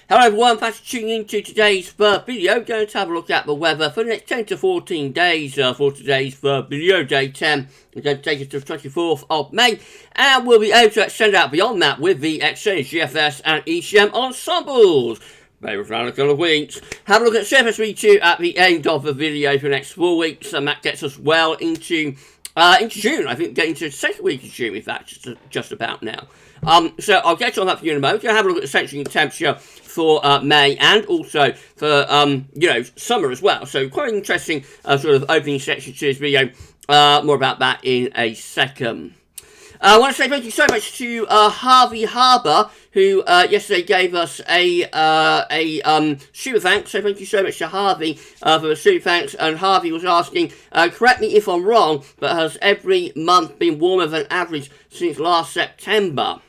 Hello everyone, thanks for tuning in to today's video. Going to have a look at the weather for the next 10 to 14 days for today's video, day 10. We're going to take us to the 24th of May, and we'll be able to extend out beyond that with the exchange GFS and ECM ensembles. Maybe around a couple of weeks. Have a look at GFS at the end of the video for the next 4 weeks, and that gets us well into June. I think getting to the second week of June, in fact, just about now. So I'll get on that for you in a moment. We're going to have a look at the century temperature for May and also for, summer as well. So quite an interesting sort of opening section to this video. More about that in a second. I want to say thank you so much to Harvey Harbour, who yesterday gave us a super thanks. So thank you so much to Harvey for the super thanks. And Harvey was asking, correct me if I'm wrong, but has every month been warmer than average since last September?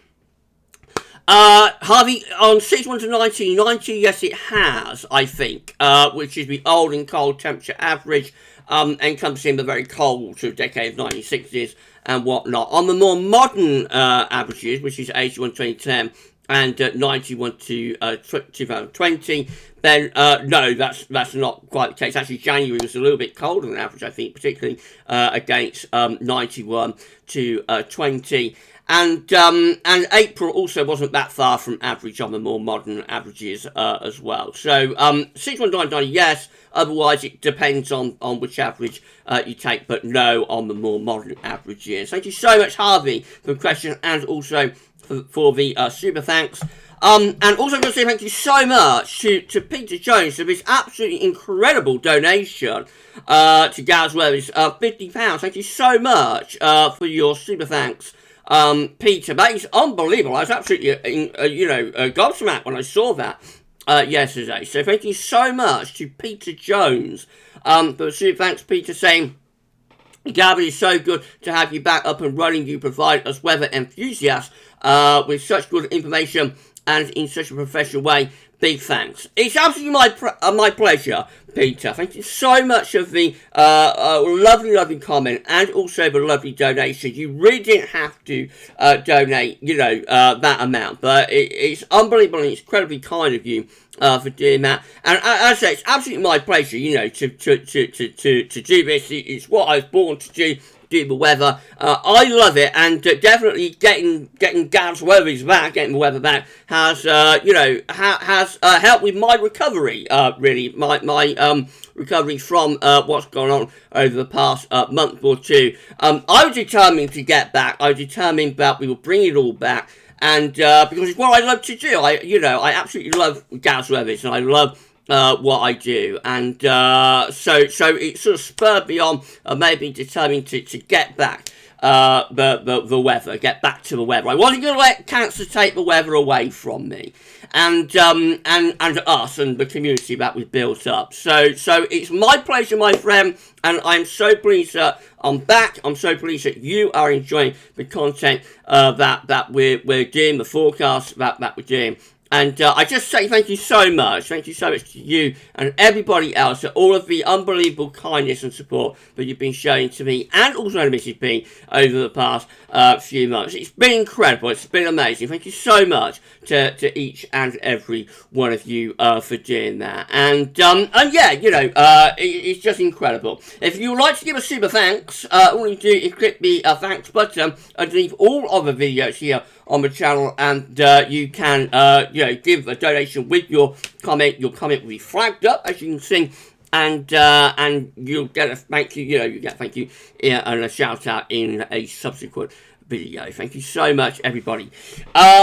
Harvey, on 6-1 to 1990, yes it has, I think, which is the old and cold temperature average, encompassing the very cold sort of decade of 1960s and whatnot. On the more modern averages, which is 81 to 2010 and 91 to 2020, then no, that's not quite the case. Actually, January was a little bit colder than average, I think, particularly against 91 to 20. And April also wasn't that far from average on the more modern averages as well. So 61990, yes. Otherwise, it depends on which average you take, but no on the more modern averages. Thank you so much, Harvey, for the question and also for the super thanks. And also I'm going to say thank you so much to Peter Jones for this absolutely incredible donation to GavsWeatherVids, £50. Thank you so much for your super thanks. Peter, that is unbelievable. I was absolutely, gobsmacked when I saw that yesterday. So thank you so much to Peter Jones for the super thanks. Peter saying, Gavin, it's so good to have you back up and running. You provide us weather enthusiasts with such good information and in such a professional way. Big thanks. It's absolutely my pleasure, Peter. Thank you so much for the lovely comment and also the lovely donation. You really didn't have to donate, that amount, but it's unbelievable and it's incredibly kind of you for doing that. And as I say, it's absolutely my pleasure, to do this. It's what I was born to do the weather. I love it, and definitely getting GavsWeatherVids back, getting the weather back has helped with my recovery. Really, my recovery from what's gone on over the past month or two. I was determined to get back. I was determined that we will bring it all back, and because it's what I love to do. I absolutely love GavsWeatherVids, and I love what I do, and so it sort of spurred me on, maybe determined to get back the weather, get back to the weather. I wasn't going to let cancer take the weather away from me, and us and the community that we've built up. So it's my pleasure, my friend, and I'm so pleased that I'm back. I'm so pleased that you are enjoying the content that we're doing, the forecast that we're doing. And I just say thank you so much. Thank you so much to you and everybody else for all of the unbelievable kindness and support that you've been showing to me and also to Mrs. B over the past few months. It's been incredible. It's been amazing. Thank you so much to each and every one of you for doing that. And yeah, it's just incredible. If you would like to give a super thanks, all you do is click the thanks button underneath all of the videos here on the channel, and you can give a donation with your comment. Your comment will be flagged up, as you can see, and you'll get a thank you. You get a thank you and a shout out in a subsequent video. Thank you so much, everybody,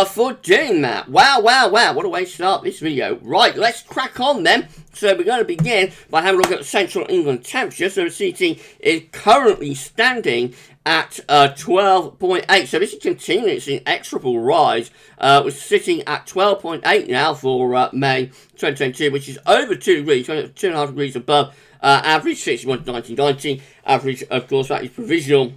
for doing that. Wow, what a way to start this video. Right, let's crack on then. So we're going to begin by having a look at the central England temperature. So the CT is currently standing at 12.8. So this is continuing its inexorable rise. We're sitting at 12.8 now for May 2022, which is over 2 degrees, 2.5 degrees above average, 61 to 1990. Average, of course, that is provisional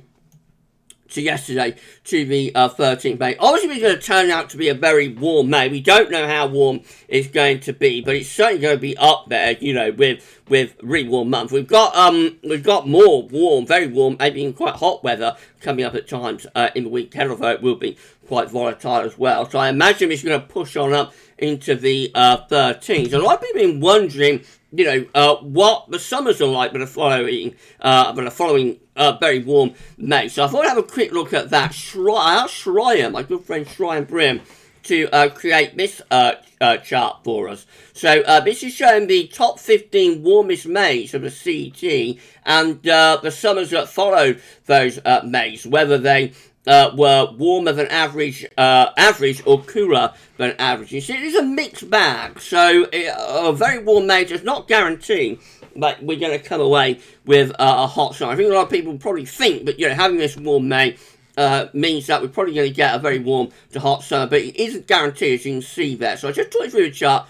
to yesterday, to the 13th May. Obviously, it's going to turn out to be a very warm May. We don't know how warm it's going to be, but it's certainly going to be up there, you know, with really warm months. We've got more warm, very warm, maybe even quite hot weather coming up at times in the weekend, although it will be quite volatile as well. So I imagine it's going to push on up into the 13s. And a lot of people have been wondering, you know, what the summers are like for the following very warm May. So I thought I'd have a quick look at that. I asked Schreier, my good friend Schreier Brim, to create this chart for us. So this is showing the top 15 warmest Mays of the CET and the summers that followed those Mays, whether they were warmer than average or cooler than average. You see, it is a mixed bag. So a very warm May does not guarantee that we're going to come away with a hot summer. I think a lot of people probably think that, you know, having this warm May means that we're probably going to get a very warm to hot summer, but it isn't guaranteed, as you can see there. So I just talked through the chart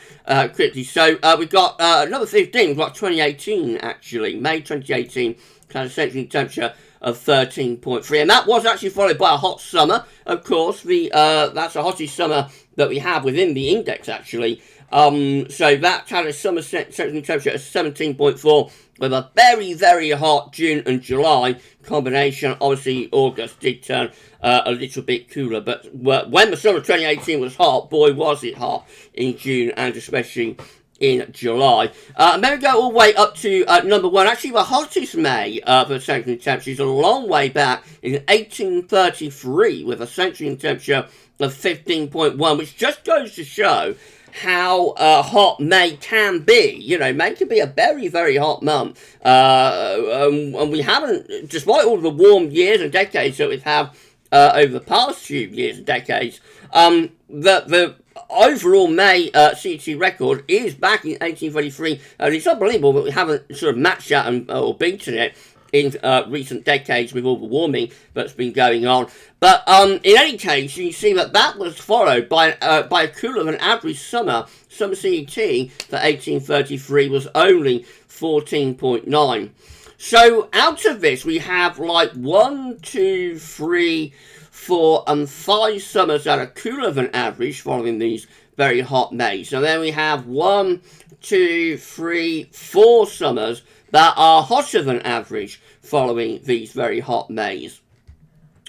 quickly. So we've got another 15. We've got 2018 actually, May 2018, kind of central temperature of 13.3, and that was actually followed by a hot summer. Of course, that's the hottest summer that we have within the index actually. So that had a summer central temperature of 17.4 with a very, very hot June and July combination. Obviously, August did turn a little bit cooler, but when the summer of 2018 was hot, boy, was it hot in June and especially in July. And then we go all the way up to number one. Actually, the hottest May for central temperature is a long way back in 1833 with a central temperature of 15.1, which just goes to show how hot May can be. You know, May can be a very, very hot month. And we haven't, despite all the warm years and decades that we've had over the past few years and decades, the overall May CET record is back in 1833, and it's unbelievable that we haven't sort of matched that or beaten it in recent decades with all the warming that's been going on. But in any case, you can see that was followed by a cooler than average summer. Summer CET for 1833 was only 14.9. So out of this, we have like 1, 2, 3, 4, and 5 summers that are cooler than average following these very hot Mays. And then we have 1, 2, 3, 4 summers that are hotter than average following these very hot Mays.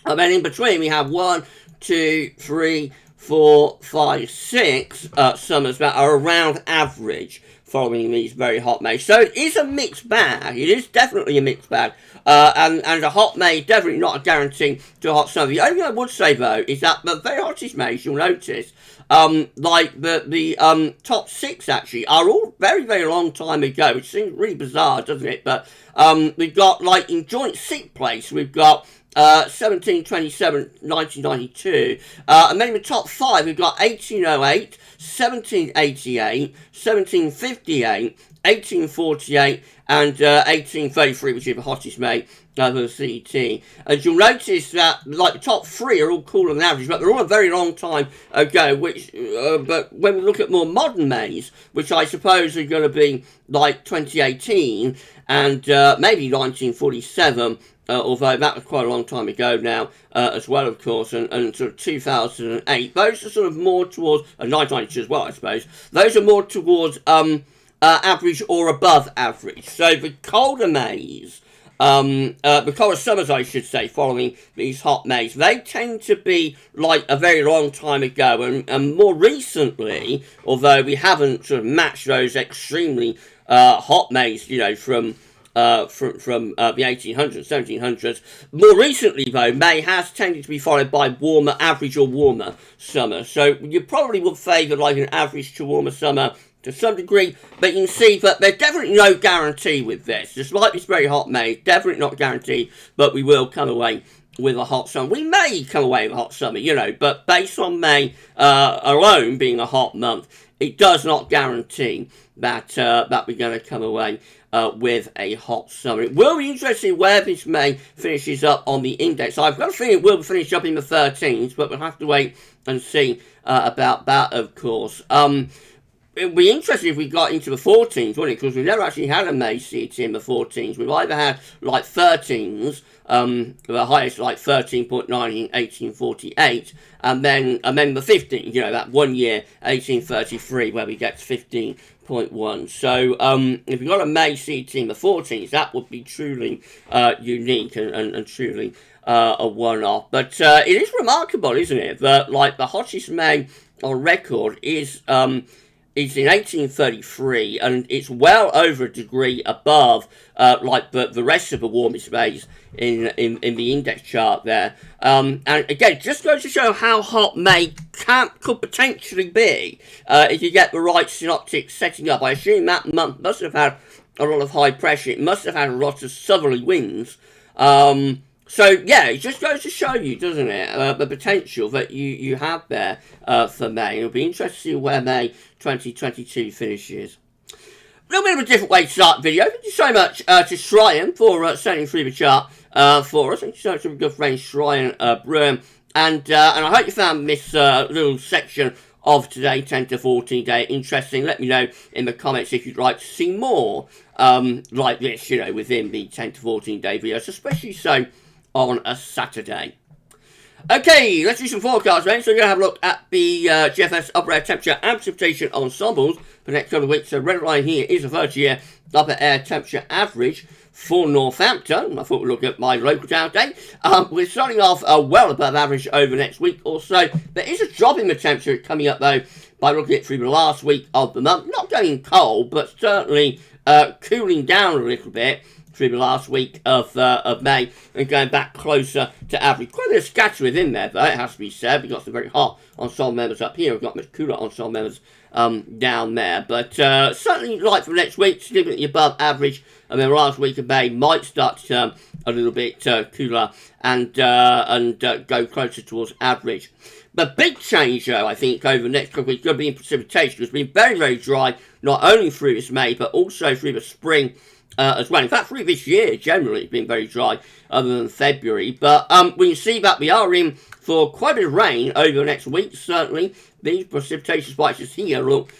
And then in between we have 1, 2, 3, 4, 5, 6 summers that are around average following these very hot Mays. So it is a mixed bag. It is definitely a mixed bag. And a hot May is definitely not a guarantee to a hot summer. The only thing I would say, though, is that the very hottest Mays, you'll notice, like the top 6, actually, are all very, very long time ago, which seems really bizarre, doesn't it? But we've got, like, in joint 6th place, we've got 1727, 1992. And then in the top 5, we've got 1808, 1788, 1758, 1848, and 1833, which is the hottest May for the CET. And you'll notice that, like, the top 3 are all cooler than average, but they're all a very long time ago, which, but when we look at more modern Mays, which I suppose are going to be, like, 2018, and maybe 1947, although that was quite a long time ago now, as well, of course, and sort of 2008. Those are sort of more towards, 1992 as well, I suppose. Those are more towards average or above average. So the colder Mays, the colder summers, I should say, following these hot Mays, they tend to be like a very long time ago, and more recently, although we haven't sort of matched those extremely hot Mays, you know, from the 1800s, 1700s. More recently, though, May has tended to be followed by warmer, average or warmer summer. So you probably would favour like an average to warmer summer to some degree, but you can see that there's definitely no guarantee with this. Despite this very hot May, definitely not guaranteed, but we will come away with a hot summer. We may come away with a hot summer, you know, but based on May alone being a hot month, it does not guarantee that we're going to come away with a hot summer. It will be interesting where this May finishes up on the index. I've got a feeling it will finish up in the 13s, but we'll have to wait and see about that, of course. it would be interesting if we got into the 14s, wouldn't it? Because we've never actually had a May CT in the 14s. We've either had like 13s, the highest like 13.9 in 1848, and then the 15s, you know, that 1 year, 1833, where we get to 15.1. So if we got a May CT in the 14s, that would be truly unique and truly a one-off. But it is remarkable, isn't it, that like the hottest May on record is in 1833, and it's well over a degree above like the rest of the warmest Mays in the index chart there. And again, just goes to show how hot May could potentially be if you get the right synoptic setting up. I assume that month must have had a lot of high pressure. It must have had a lot of southerly winds. So, yeah, it just goes to show you, doesn't it, the potential that you have there for May. It'll be interesting to see where May 2022 finishes. A little bit of a different way to start the video. Thank you so much to Shryan for sending through the chart for us. Thank you so much to my good friend Shryan Bruin. And I hope you found this little section of today, 10 to 14 day, interesting. Let me know in the comments if you'd like to see more like this, you know, within the 10 to 14 day videos, especially so on a Saturday. Okay, let's do some forecasts, then. So we're going to have a look at the GFS upper air temperature and precipitation ensembles for the next couple of weeks. So red line here is a 30-year upper air temperature average for Northampton. I thought we'd look at my local town today. We're starting off well above average over the next week or so. There is a drop in the temperature coming up, though, by looking at it through the last week of the month. Not going cold, but certainly cooling down a little bit through the last week of May and going back closer to average. Quite a bit of scatter within there, though, it has to be said. We've got some very hot ensemble members up here. We've got much cooler ensemble members down there. But certainly, like for the next week, significantly above average. And then last week of May might start to turn a little bit cooler and go closer towards average. The big change, though, I think, over the next couple of weeks is going to be in precipitation. It's been very, very dry, not only through this May, but also through the spring as well. In fact, through this year, generally, it's been very dry, other than February. But we can see that we are in for quite a bit of rain over the next week, certainly. These precipitation spikes here look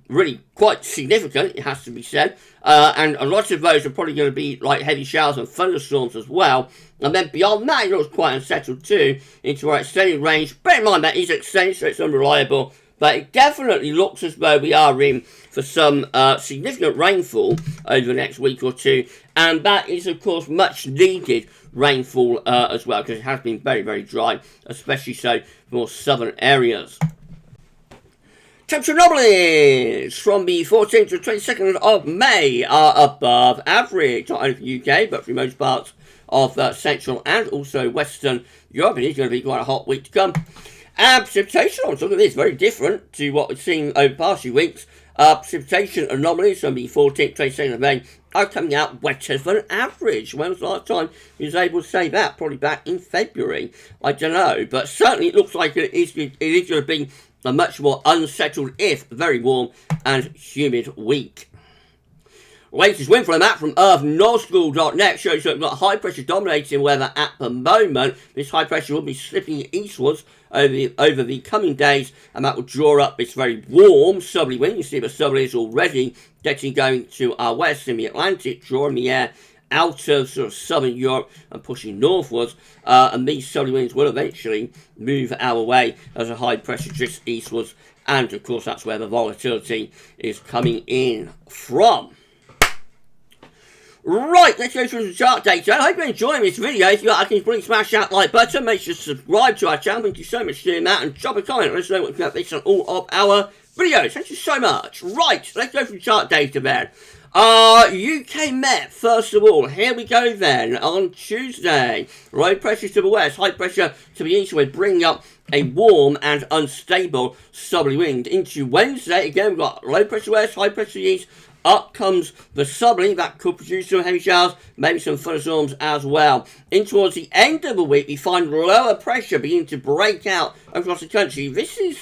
really quite significant, it has to be said. And a lot of those are probably going to be like heavy showers and thunderstorms as well. And then beyond that, it looks quite unsettled too, into our extended range. Bear in mind that is extended, so it's unreliable. But it definitely looks as though we are in for some significant rainfall over the next week or two. And that is, of course, much needed rainfall as well, because it has been very, very dry, especially so for more southern areas. Temperature anomalies from the 14th to the 22nd of May are above average, not only for the UK, but for most parts of Central and also Western Europe. It is going to be quite a hot week to come. And precipitation, look at this, very different to what we've seen over the past few weeks. Precipitation anomalies from the 14th, 22nd of May are coming out wetter than average. When was the last time he was able to say that? Probably back in February. I don't know. But certainly it looks like it is going to be a much more unsettled, if very warm and humid week. Latest wind flow map from earthnorthschool.net shows that we've got high pressure dominating weather at the moment. This high pressure will be slipping eastwards over the coming days, and that will draw up this very warm southerly wind. You see the southerly is already going to our west in the Atlantic, drawing the air out of sort of southern Europe and pushing northwards, and these southerly winds will eventually move our way as a high pressure drifts eastwards, and of course that's where the volatility is coming in from. Right, let's go through the chart data. I hope you're enjoying this video. If you are, can you please smash that like button, make sure to subscribe to our channel. Thank you so much for doing that, and drop a comment. Let us know what you think based on all of our videos. Thank you so much. Right, let's go through the chart data then. UK Met, first of all, here we go then, on Tuesday. Low pressure to the west, high pressure to the east, we're bringing up a warm and unstable southerly wind. Into Wednesday, again, we've got low pressure west, high pressure east. Up comes the southerly, that could produce some heavy showers, maybe some thunderstorms as well. In towards the end of the week, we find lower pressure beginning to break out across the country. This is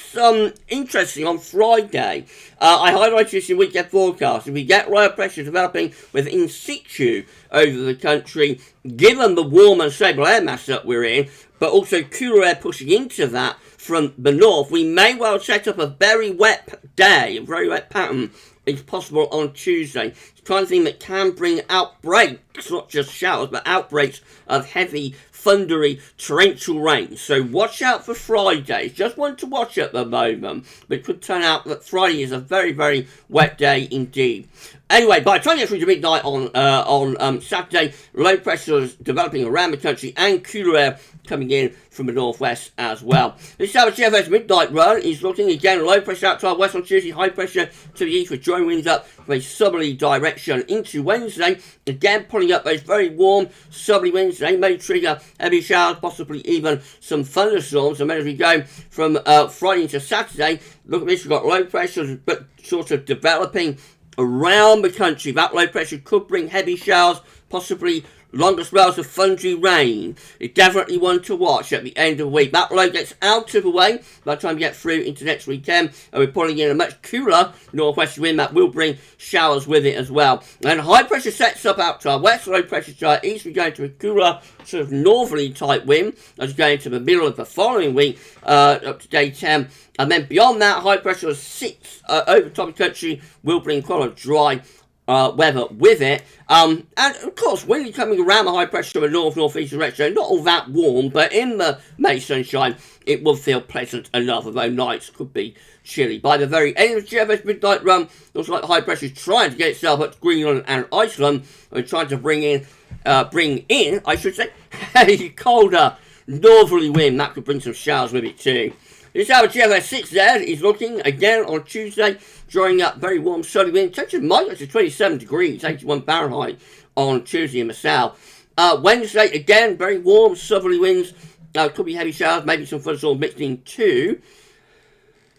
interesting on Friday. I highlighted this in weekend forecast. If we get low pressure developing with in situ over the country, given the warm and stable air mass that we're in, but also cooler air pushing into that from the north, we may well set up a very wet day, a very wet pattern. It's possible on Tuesday. It's the kind of thing that can bring outbreaks, not just showers, but outbreaks of heavy, thundery, torrential rain. So watch out for Friday. Just one to watch at the moment, but it could turn out that Friday is a very, very wet day indeed. Anyway, by the time you get through to midnight on Saturday, low pressure is developing around the country and cooler air coming in from the northwest as well. This hour GFS midnight run is looking again low pressure out to our west on Tuesday, high pressure to the east with joint winds up from a southerly direction into Wednesday. Again, pulling up those very warm southerly winds. They may trigger heavy showers, possibly even some thunderstorms. And then as we go from Friday into Saturday, look at this, we've got low pressure but sort of developing around the country. That low pressure could bring heavy showers, possibly longer spells of thundery rain. It's definitely one to watch at the end of the week. That low gets out of the way by the time we get through into next weekend, and we're pulling in a much cooler northwest wind that will bring showers with it as well. And high pressure sets up out to our west, low pressure to our east. We go into a cooler sort of northerly type wind as we go into the middle of the following week up to day 10. And then beyond that, high pressure 6 over the top of the country will bring quite a dry weather with it. And of course, when you're coming around the high pressure of a north-northeast direction, not all that warm, but in the May sunshine, it will feel pleasant enough, although nights could be chilly. By the very end of the GFS midnight run, looks like the high pressure is trying to get itself up to Greenland and Iceland, and trying to bring in, I should say, a colder northerly wind. That could bring some showers with it too. This hour GFS 6 there is looking again on Tuesday, drawing up very warm sunny wind. Temperature might go to 27 degrees, 81 Fahrenheit on Tuesday in the south. Wednesday, again, very warm southerly winds. Could be heavy showers, maybe some thunderstorms mixed in too.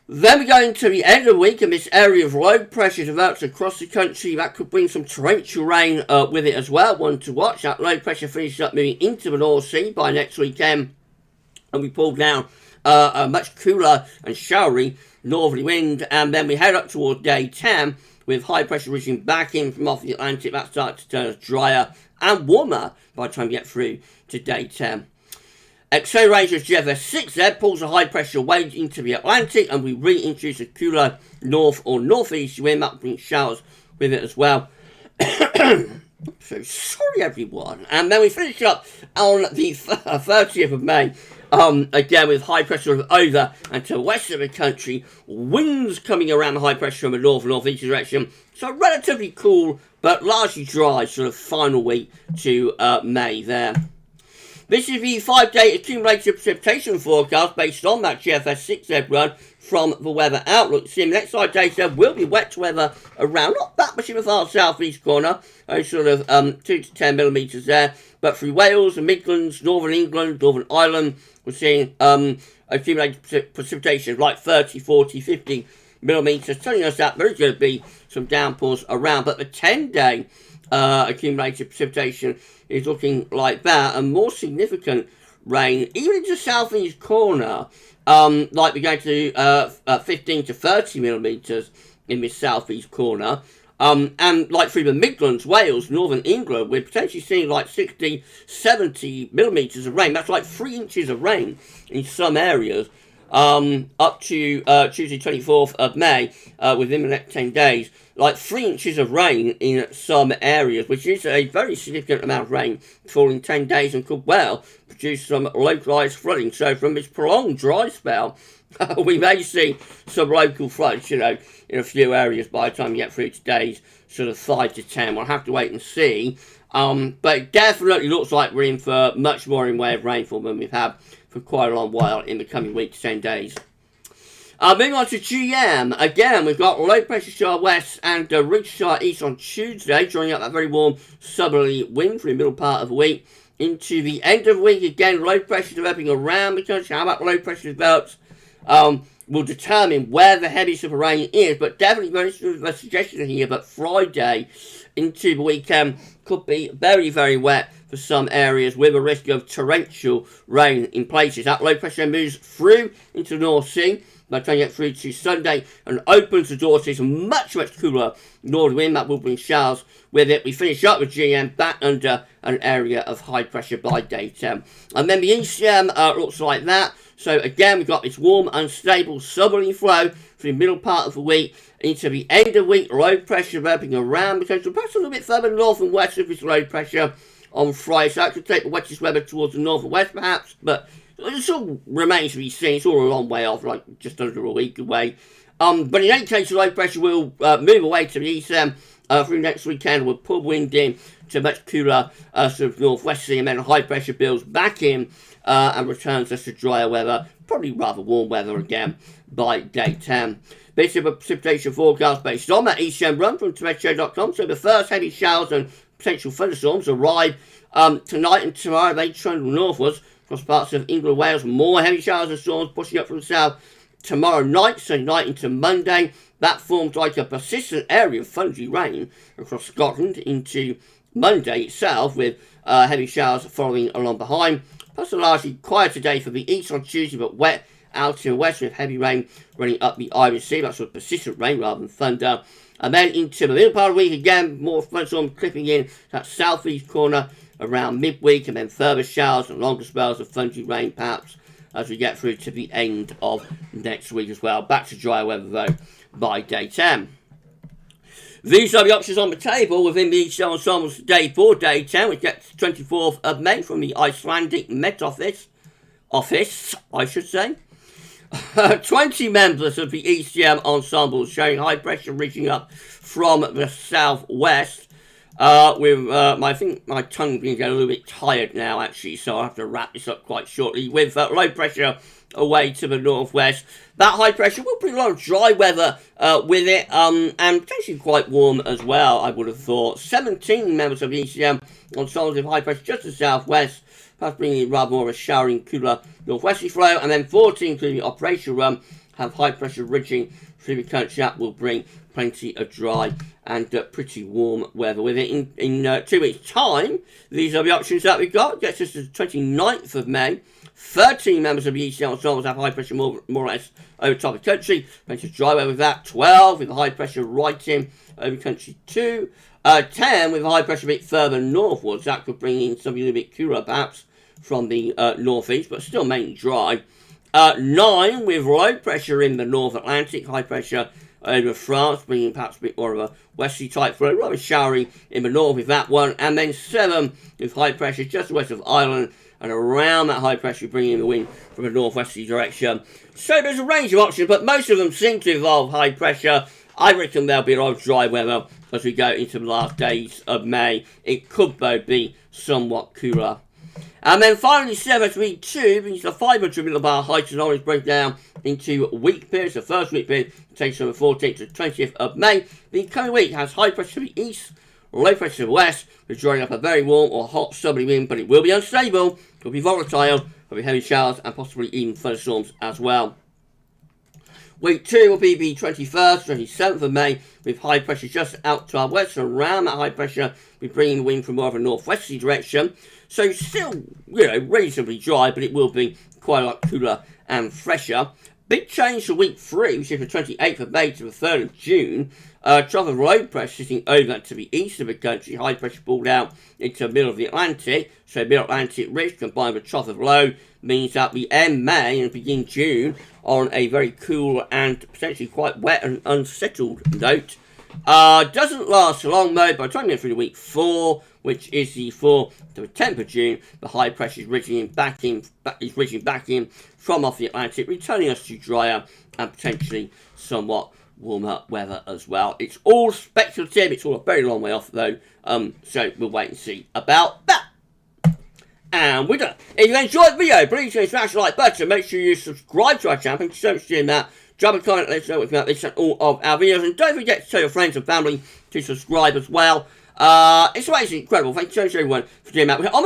Then we go into the end of the week, and this area of low pressure develops across the country. That could bring some torrential rain with it as well. One to watch. That low pressure finishes up moving into the North Sea by next weekend, and we pull down a much cooler and showery northerly wind, and then we head up towards day 10 with high pressure reaching back in from off the Atlantic. That starts to turn us drier and warmer by the time we get through to day 10. Acceleration of GFS 6 there pulls a high pressure wave into the Atlantic, and we reintroduce a cooler north or northeast wind that brings showers with it as well. So sorry everyone. And then we finish up on the 30th of May. Again, with high pressure over and to the west of the country, winds coming around the high pressure from the north and northeast direction. So relatively cool, but largely dry, sort of final week to May there. This is the 5-day accumulated precipitation forecast based on that GFS 6 run from the Weather Outlook. See, the next 5 days there will be wet weather around, not that much in the far southeast corner, sort of 2 to 10 millimetres there. But through Wales, the Midlands, Northern England, Northern Ireland, we're seeing accumulated precipitation of like 30, 40, 50 millimetres, telling us that there is going to be some downpours around. But the 10-day accumulated precipitation is looking like that, and more significant rain, even into the southeast corner, like we're going to 15 to 30 millimetres in this southeast corner. And like through the Midlands, Wales, Northern England, we're potentially seeing like 60, 70 millimetres of rain. That's like 3 inches of rain in some areas, up to Tuesday 24th of May, within the next 10 days. Like 3 inches of rain in some areas, which is a very significant amount of rain falling 10 days and could well produce some localised flooding. So from this prolonged dry spell, we may see some local floods, in a few areas by the time you get through today's sort of 5 to 10. We'll have to wait and see. But it definitely looks like we're in for much more in way of rainfall than we've had for quite a long while in the coming week to 10 days. Moving on to GM. Again, we've got low pressure to our west and ridge to our east on Tuesday, drawing up that very warm southerly wind for the middle part of the week. Into the end of the week, again, low pressure developing around the country. How about low pressure develops will determine where the heavy super rain is, but definitely very suggestion here, but Friday into the weekend could be very, very wet for some areas with a risk of torrential rain in places. That low pressure moves through into the North Sea by trying to get through to Sunday and opens the door to some much, much cooler northern wind that will bring showers with it. We finish up with GM back under an area of high pressure by day 10. And then the ECM looks like that. So again, we've got this warm, unstable southerly flow for the middle part of the week into the end of the week. Low pressure wrapping around, potential perhaps a little bit further north and west of this low pressure on Friday. So that could take the wettest weather towards the north and west perhaps, but it all remains to be seen. It's all a long way off, like just under a week away. But in any case, the low pressure will move away to the east through next weekend. We'll pull wind in to much cooler sort of northwesterly, and then high pressure builds back in and returns us to drier weather, probably rather warm weather again by day 10. Bit of a precipitation forecast based on that ECM run from TorreShow.com. So the first heavy showers and potential thunderstorms arrive tonight and tomorrow. They trundle northwards across parts of England and Wales. More heavy showers and storms pushing up from the south tomorrow night, so night into Monday. That forms like a persistent area of thundery rain across Scotland into Monday itself, with heavy showers following along behind. Plus a largely quieter day for the east on Tuesday, but wet out in the west with heavy rain running up the Irish Sea. That's sort of persistent rain rather than thunder. And then into the middle part of the week, again, more thunderstorms clipping in that southeast corner around midweek, and then further showers and longer spells of thundery rain perhaps as we get through to the end of next week as well. Back to dry weather though by day 10. These are the options on the table within the ensembles today for day 10, which gets 24th of May from the Icelandic Met Office, I should say. 20 members of the ECM ensemble showing high pressure reaching up from the southwest. I think my tongue being a little bit tired now actually, so I'll have to wrap this up quite shortly. With low pressure away to the northwest, that high pressure will bring a lot of dry weather with it, and potentially quite warm as well, I would have thought. 17 members of the ECM ensembles with high pressure just to the southwest, perhaps bringing rather more of a showering, cooler northwesterly flow, and then 14, including the operational run, have high pressure ridging through the country. That will bring plenty of dry and pretty warm weather with it. In 2 weeks' time, these are the options that we've got. Gets us to the 29th of May. 13 members of the ECM ensembles have high pressure more or less over top of the country. Plenty of dry weather with that. 12 with the high pressure right in over country 2. 10 with high pressure a bit further northwards. That could bring in something a little bit cooler perhaps from the northeast, but still mainly dry. 9 with low pressure in the North Atlantic, high pressure over France, bringing perhaps a bit more of a westerly type flow, rather showery in the north with that one. And then 7 with high pressure just west of Ireland, and around that high pressure bringing in the wind from a northwesterly direction. So there's a range of options, but most of them seem to involve high pressure. I reckon there'll be a lot of dry weather as we go into the last days of May. It could though be somewhat cooler. And then finally, 732 brings the 500 millibar height and orange breakdown into week periods. The first week period takes from the 14th to 20th of May. The coming week has high pressure to the east, low pressure to the west, with drawing up a very warm or hot southerly wind, but it will be unstable, it will be volatile, there will be heavy showers and possibly even thunderstorms as well. Week 2 will be the 21st, 27th of May, with high pressure just out to our west, and around that high pressure, we're bringing the wind from more of a northwesterly direction. So still, relatively dry, but it will be quite a lot cooler and fresher. Big change for week 3, which is the 28th of May to the 3rd of June. Trough of low pressure sitting over to the east of the country. High pressure pulled out into the middle of the Atlantic. So middle Atlantic ridge combined with trough of low means that we end May and begin June on a very cool and potentially quite wet and unsettled note. Doesn't last long though. By the time we get through to week 4, which is the 4th to the 10th of June, the high pressure is ridging back in from off the Atlantic, returning us to drier and potentially somewhat warmer weather as well. It's all speculative. It's all a very long way off though. So we'll wait and see about that. And we're done. If you enjoyed the video, please smash the like button. Make sure you subscribe to our channel. Thank you so much for doing that. Drop a comment, let us know what you think about this and all of our videos. And don't forget to tell your friends and family to subscribe as well. It's amazing, incredible. Thank you so much, everyone, for doing that. We're on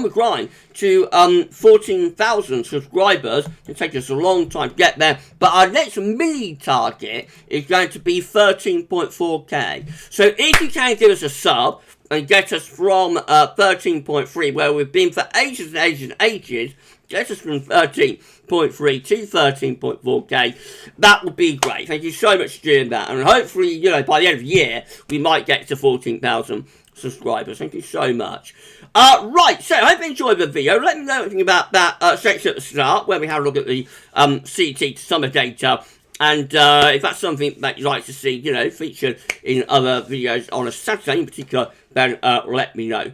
the grind to 14,000 subscribers. It'll take us a long time to get there, but our next mini target is going to be 13.4k. So if you can give us a sub and get us from 13.3, where we've been for ages and ages and ages, get us from 13.3 to 13.4k, that would be great. Thank you so much for doing that, and hopefully, you know, by the end of the year, we might get to 14,000 subscribers. Thank you so much. Right, so I hope you enjoyed the video. Let me know anything about that section at the start, where we had a look at the CT summer data. And if that's something that you'd like to see, you know, featured in other videos on a Saturday in particular, then let me know.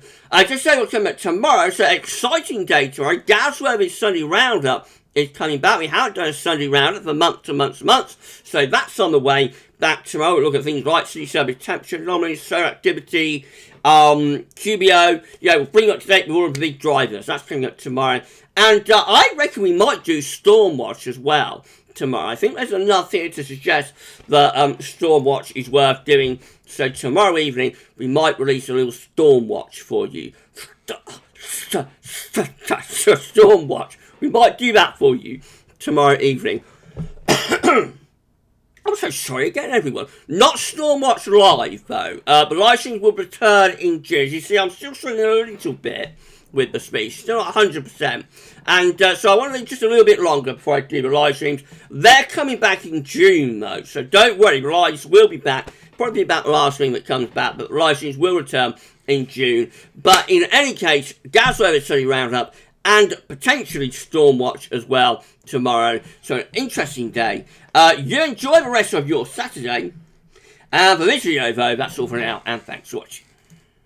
Just say what's coming up tomorrow. So exciting day tomorrow. GavsWeatherVids Sunday Roundup is coming back. We haven't done a Sunday Roundup for months and months and months. So that's on the way back tomorrow. We'll look at things like city surface temperature anomalies, solar activity, QBO. Yeah, we'll bring up to date with all of the big drivers. That's coming up tomorrow. And I reckon we might do Stormwatch as well tomorrow. I think there's enough here to suggest that Stormwatch is worth doing. So tomorrow evening, we might release a little Stormwatch for you. Stormwatch. We might do that for you tomorrow evening. I'm so sorry again, everyone. Not Stormwatch Live, though. The live streams will return in June. You see, I'm still struggling a little bit with the speech, still not 100%. And so I want to leave just a little bit longer before I do the live streams. They're coming back in June, though, so don't worry, the lives will be back. Probably about the last thing that comes back, but the live streams will return in June. But in any case, GavsWeatherVids Sunday Roundup and potentially Stormwatch as well tomorrow. So an interesting day. You enjoy the rest of your Saturday. And for this video, though, that's all for now, and thanks for watching.